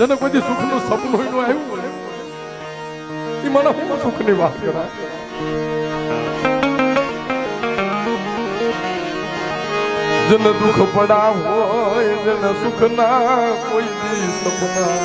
જેને કોઈ સુખનું સપનું ન આવ્યું એ મને હું સુખની વાત કરાય. જેને દુઃખ પડા હોય જેને સુખ ના કોઈ દી સપના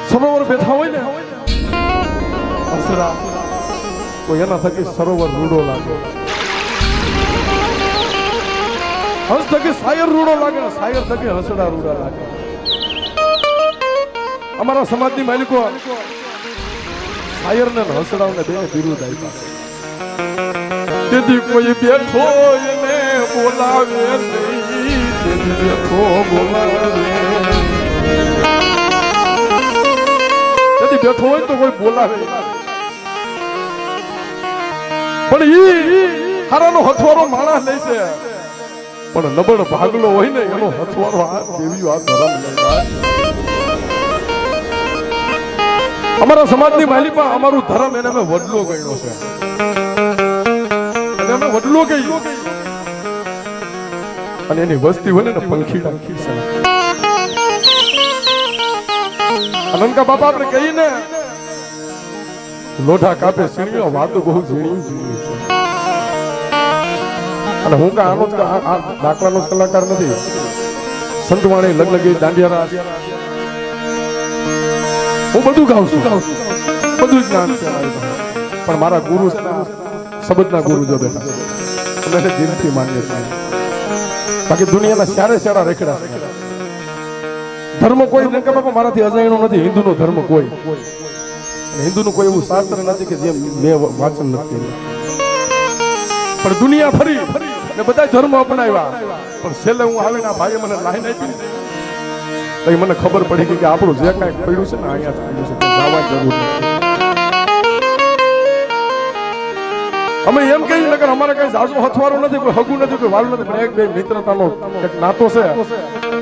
સરોવર બેઠા હોય ને હસરા કોઈ એના થકી સરોવર રૂડો લાગે, હસ થકી શાયર રૂડો લાગે ને શાયર થકી હસડા રૂડા લાગે. અમારા સમાજની માલિકો શાયર ને હસડાવને બે બિરુદ આપ્યા. તેથી કોઈ બેઠો એને બોલાવે નહીં, તેથી બેઠો બોલાવે, તેથી બેઠો હોય તો કોઈ બોલાવે. પણ ઈ હારાનો હથવારો માણસ લે છે, પણ નબળ ભાગલો હોય ને એનો હથવારો આ દેવીઓ આ ધર્મ લે. અમારા સમાજની માલિકા અમારું ધર્મ એને અમે વડલો ગણ્યો છે, અને અમે વડલો કહી અને એની વસ્તી બને ને પંખીડા ખીસે. અનંકા બાપા આપણે કહીએ ને લોઢા કાપે સીણીઓ વાતો બહુ ઝીણી ઝીણી છે. અને હું કા આનો આ દાખલાનો જ કલાકાર નથી. સંતવાણી લગલગી દાંડિયા રાસ હું બધું ગાઉં છું, બધું જ્ઞાન છે પણ મારા ગુરુ છે ને શબ્દના ગુરુ જો બેઠા અમે દિલથી માનીએ છીએ. બાકી દુનિયાના સારે સારા રેખડા ધર્મ કોઈ નંકા બાપા મારાથી અજાણ્યો નથી. હિન્દુનો ધર્મ કોઈ, હિન્દુનું કોઈ એવું શાસ્ત્ર નથી કે જે મેં વાંચન નથી. પણ દુનિયા ફરી અને બધા ધર્મ અપનાવ્યા, પણ છેલ્લે હું આવીને આ ભાઈએ મને લાઈન આપી તો મને ખબર પડી ગઈ કે આપણું જે કાંઈ પડ્યું છે ને અહીંયા પડ્યું છે, જવાની જરૂર નથી. અમે એમ કહીએ નકર અમારે કઈ જાજો હથવારો નથી, કોઈ હગું નથી, કોઈ વાલું નથી, પણ એક બે મિત્રતાનો એક નાતો છે.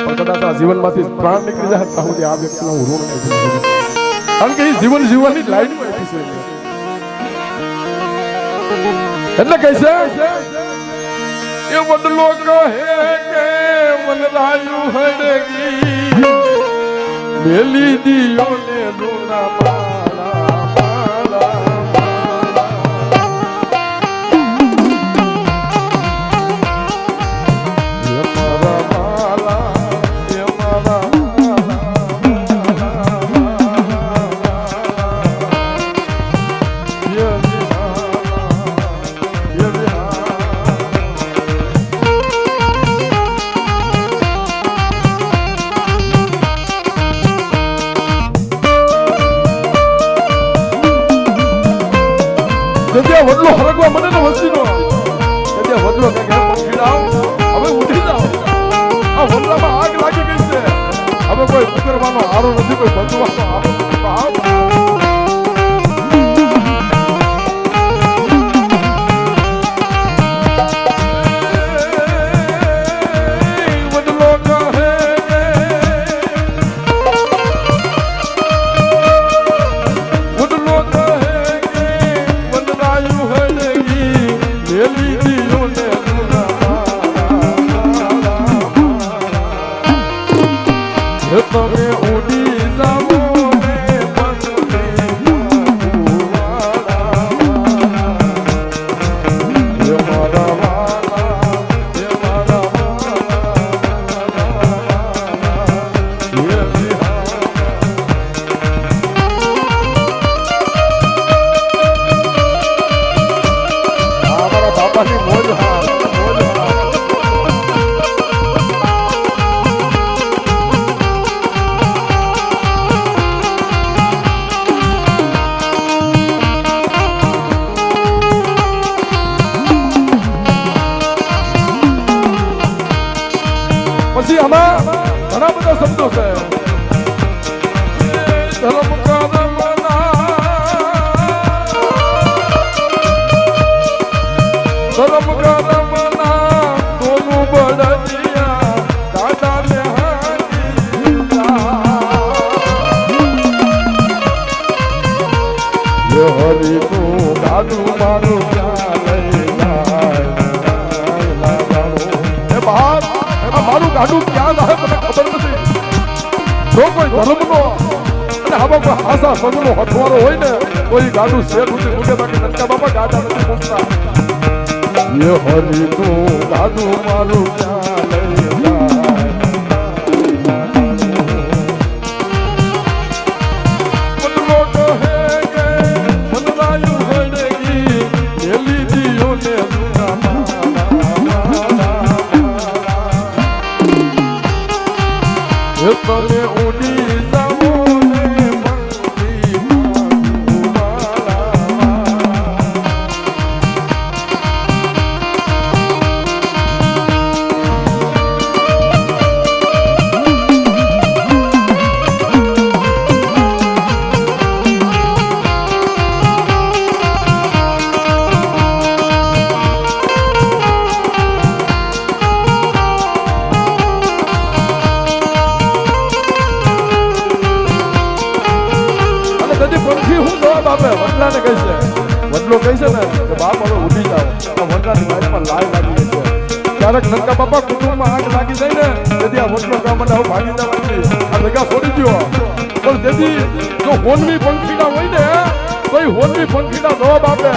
પણ કદાચ આ જીવનમાંથી પ્રાણ નીકળી જાય ત્યાં સુધી આ વ્યક્તિનો હું ઋણ નહીં ભૂલી શકું. કારણ કે એ જીવન જીવવાની લાઈનમાં આપી છે. એટલે કહે છે એ વડલો કહે કે મન રાયું હડગી મેલી દિયો ને લૂના માલા માલા એ મારા માલા એ મારા વડલો હરગવા મને ને વસ્તી નો વડલો હવે ઉઠી જાઓ, આ વડલામાં આગ લાગી ગઈ છે. હવે કોઈ ઉતરવાનો આરો નથી, કોઈ બચવાનો આરો નથી. તમે ઉડી જાઓ ને બાપાની મોજ હા પછી આમાં ઘણા બધા શબ્દો છે. ધર્મ કરમના દોનું બળદિયા દાદા ને હારી હરી નું દાદુ મારું ચાલે ગાડું ક્યાં જાય મને ખબર નથી. જો કોઈ ધર્મનો અને આવા કોઈ હાસા સંતનો હથવારો હોય ને તો એ ગાડું શેઠ સુધી મૂકે, બાકી નંકા બાપા ગાડા નથી મૂકતા. ये हरि तू दादू मारू क्या लई जाए बदलो कहे के बदलायु होनेगी एली दियो ने ये तने उड़ी जाओ ने मंगी વડલાને કહે છે, વડલો કહે છે ને કે બાપ હવે ઉઠી જાઓ, આ વડલાની વાડીમાં લાઈ લાગી ગઈ છે. ક્યારેક નંકા બાપા કુટુંબમાં આગ લાગી જાય ને તેથી આ વડલો કામ મને આવું ભાગી જવાની આ જગ્યા છોડી દો. પણ તેથી જો હોનવી પંખીડા હોય ને તો એ હોનવી પંખીડા જવાબ આપે.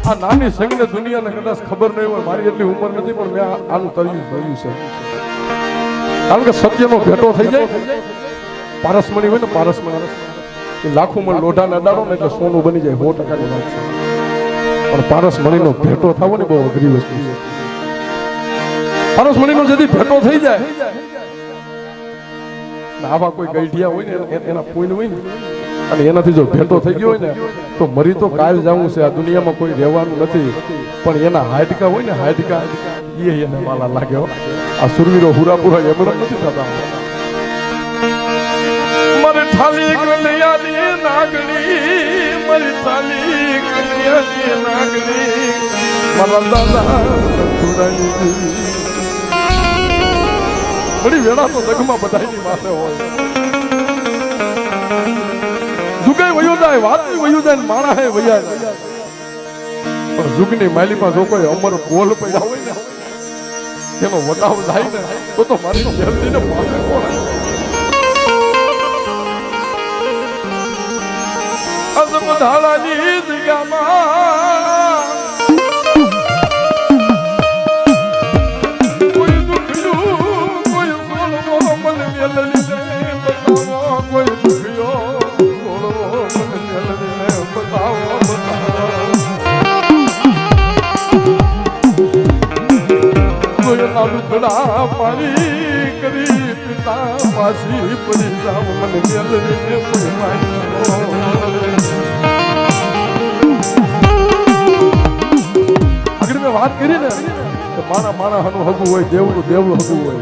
આ નાની સંગને દુનિયાને કદાચ ખબર નહીં હોય, મારી એટલી ઉંમર નથી પણ મેં આનું તર્યું જોયું છે. કારણ કે સત્યનો ભેટો થઈ જાય, પારસમણી હોય ને પારસમણી એ લાખોમાં લોઢાને અડાડો ને એટલે સોનું બની જાય, 100%ની વાત છે. પણ પારસમણીનો ભેટો થવો ને બહુ અઘરી વસ્તુ છે. પારસમણીનો જેથી ભેટો થઈ જાય આવા કોઈ ગઈઢિયા હોય ને એના પુણ્ય હોય ને અને એનાથી જો ભેટો થઈ ગયો હોય ને તો મરી તો કાલ જવું છે, આ દુનિયામાં કોઈ રહેવાનું નથી. પણ એના હાડકા હોય ને હાડકા એને માલા લાગ્યો. આ સુરવીરો હુરાપુરા એમણે નથી થતા. મારી થાલી કલિયાની નાગણી, મારી થાલી કલિયાની નાગણી, મારા દાદા છુરાઈ બડી વેળા તો જગમાં બધાની માથે હોય. જુગે વયો જાય, વાત વયો જાય, માણા હે વયા જાય. પણ જુગની માલીમાં જો કોઈ અમર બોલ પડ્યા હોય ને તેનો વટાવ જાય ને તો મારી જલ્દીને પાસે કોણ અસમ ધાલાની જગ્યામાં કોઈ દુખ્યું કોઈ બોલવો મને મેલલી બતાવો, કોઈ દુખ્યો લુકડા પાણી કરી પિતા પાછી પડી જાવ મને મેલવીને કોઈ આગળ મેં વાત કરી ને કે માણા હનું હગું હોય, દેવનું દેવનું હગું હોય.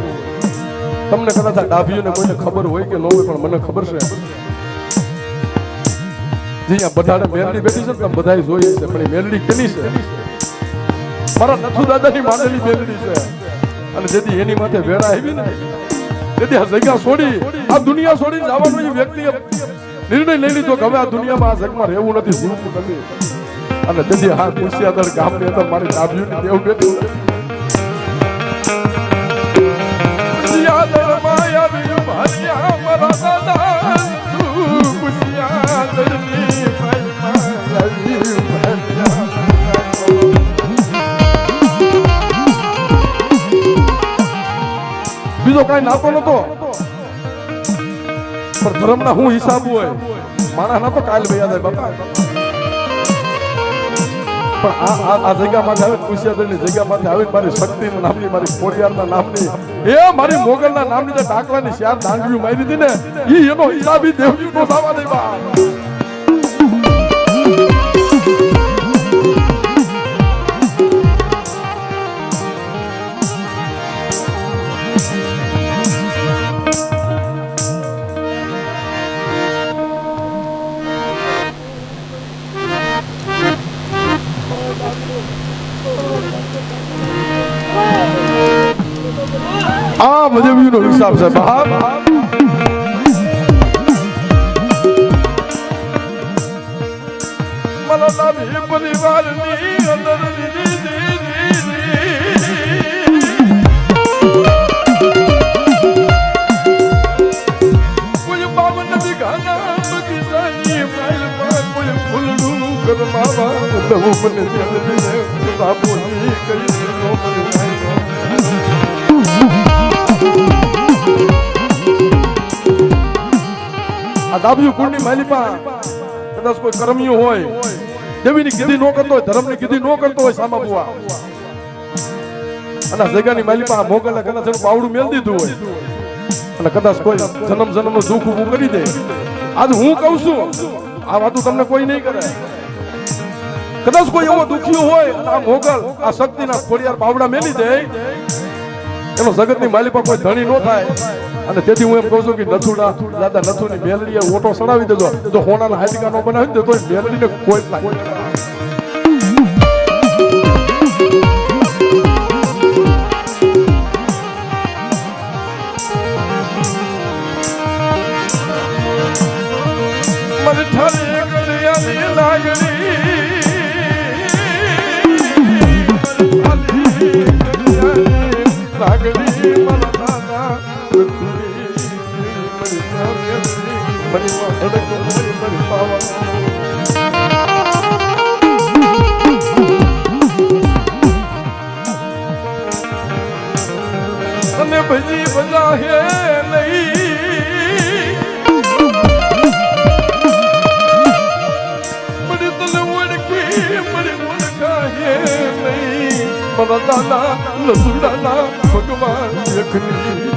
તમને કદાચ આ ડાભીઓને કોઈને ખબર હોય કે ન હોય, પણ મને ખબર છે. જ્યાં બધાને મેલડી બેઠી છે ને તમે બધાએ જોઈએ છે, પણ એ મેલડી કેની છે? મારા નથુ દાદાની માંડેલી મેલડી છે. અને જેથી એની માથે વેળા આવી ને, તેથી આ જગ્યા છોડી, આ દુનિયા છોડીને જવાનો એ વ્યક્તિએ નિર્ણય લઈ લીધો કે હવે આ દુનિયામાં, આ જગમાં રહેવું નથી, જીવવું નથી. અને તેથી હા કુશિયાદર ગામની અંદર મારી ડાભીઓની દેવ બેઠું. કુશિયાદર માયા બીજું ભર્યા મારા દાદા, કુશિયાદરની બીજો કઈ નાતો નતો, પણ ધર્મના હું હિસાબ હોય, માણસ ના તો કાલ ભૈયા જાય બાપા. પણ આ જગ્યામાંથી આવે, કુશિયાદરની જગ્યામાંથી આવે, મારી શક્તિના નામની, મારી ખોડિયારના નામની, એ મારી મોગલના નામની જે ડાકલાની ચાર દાંડવીઓ મારી હતી ને, એનો હિસાબ દેવજી નો થવા દે બા. આ મજબીનો હિસાબ છે બાપ. મારા નામી પરિવારની અંદર કોઈ બાબન બિગાના બગીચાની માલમાં કોઈ ફૂલનું કરમાવા દઉં મને દિલને બાપોની કઈ નો મને. આ ડાબિયું કુંડની માલિપા કદાચ કોઈ કર્મિયો હોય, દેવીની કીધી ન કરતો હોય, ધર્મની કીધી ન કરતો હોય, સામા બુઆ અને જગાની માલિપા મોગલને કદાચ એનું પાવડું મેલ દીધું હોય, અને કદાચ કોઈ જન્મનું દુઃખ ઊભું કરી દે. આજ હું કહું છું, આ વાતું તમને કોઈ નહીં કરે. કદાચ કોઈ એવો દુખીઓ હોય, આ મોગલ આ શક્તિના ખોડિયાર પાવડા મેલી દે, એનો જગતની માલિપા કોઈ ધણી ન થાય. અને તેથી હું એમ કહું છું કે નથુડા દાદા નથુની મેલડીએ ઓટો સડાવી દેજો. જો હોનાના હાડકા નો બનાવી દે તો મેલડીને કોઈ લાગે. મને ઠારી ગળિયાની લાગણી, લાગણી મારા દાદા અને ભજી બધા હે નહીં, બડી તલ ઓળખી બડી ઓળખા હે નહીં, મારા દાદા લસુડાના ભગવાન યખની.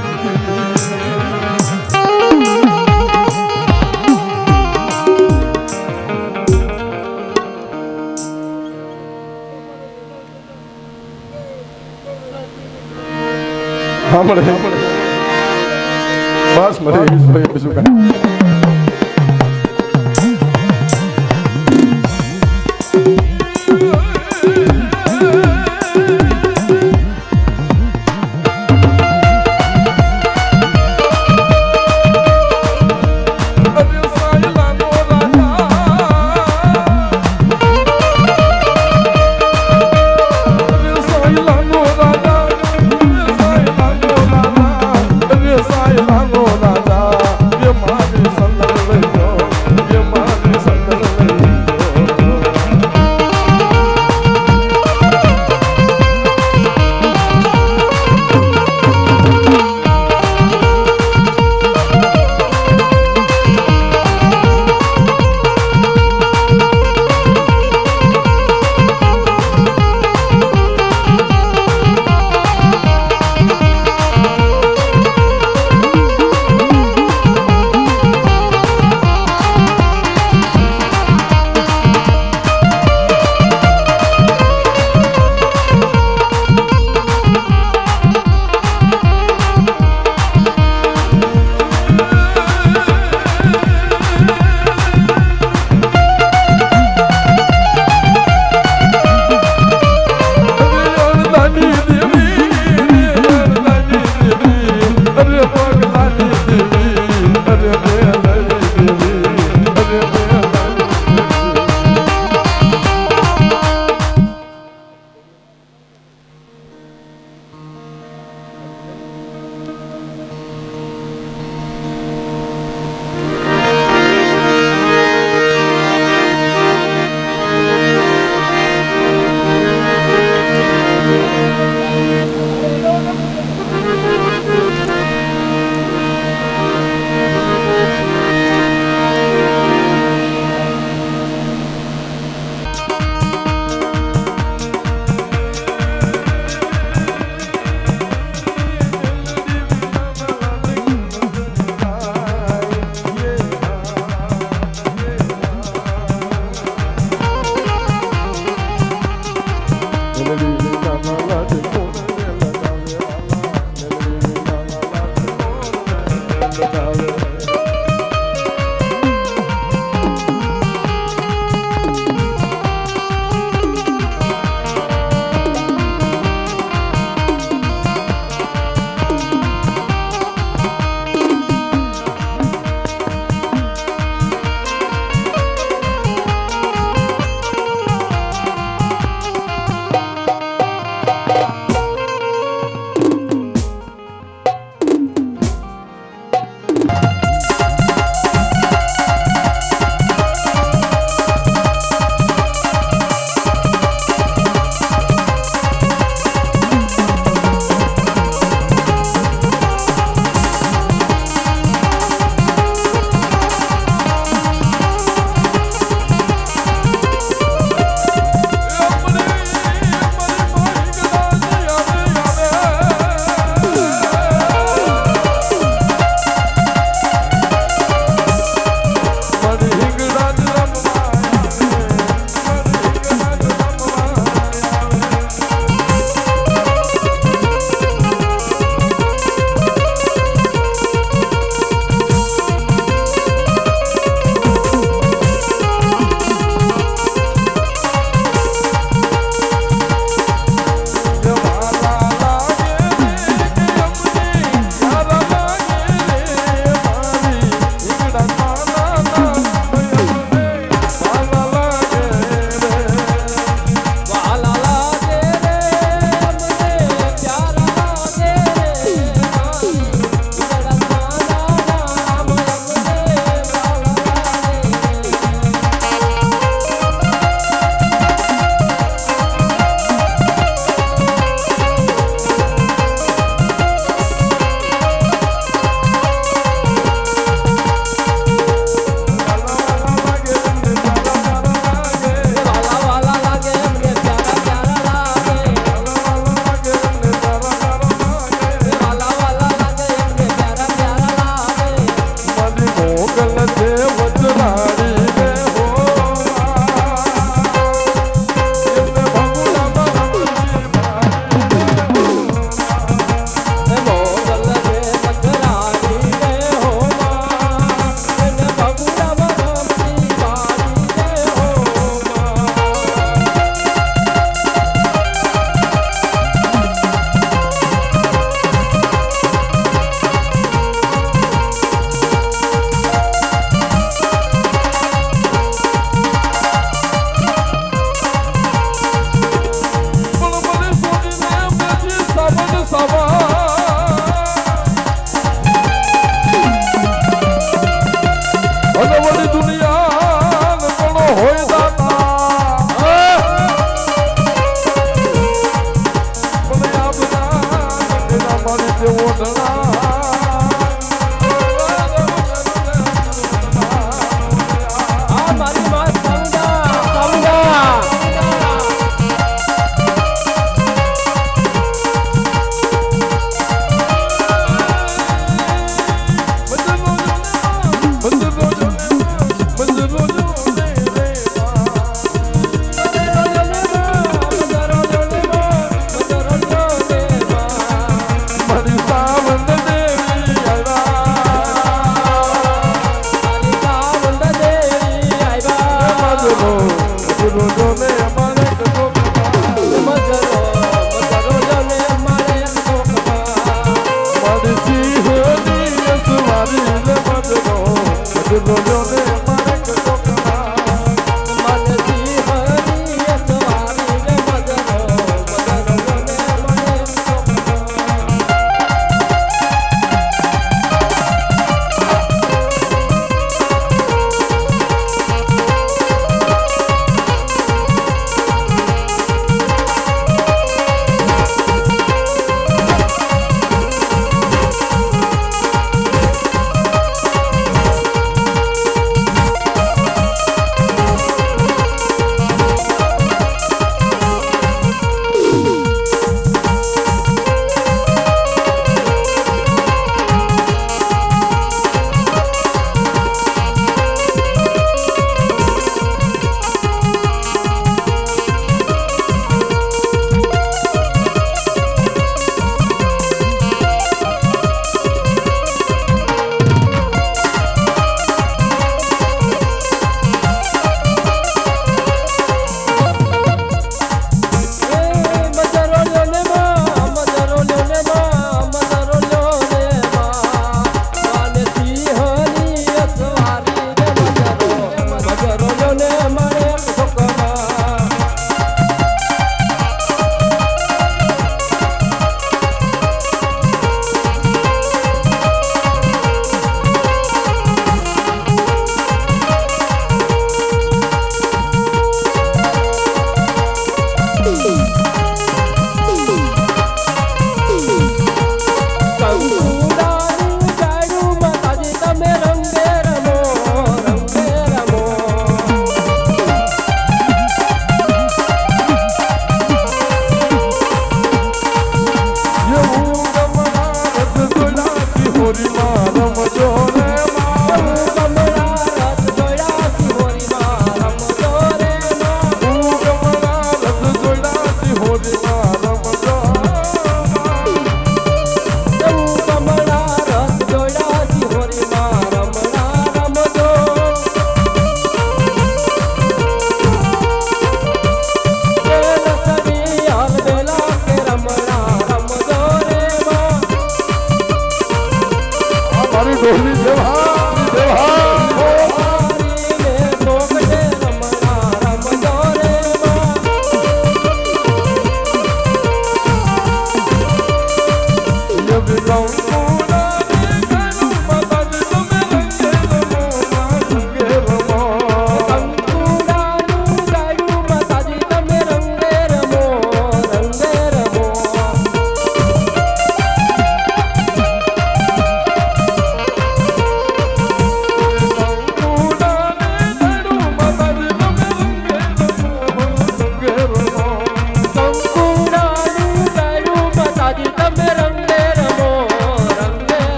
બસ મને બીજું કાંઈ મારે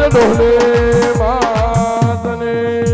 ડોહલે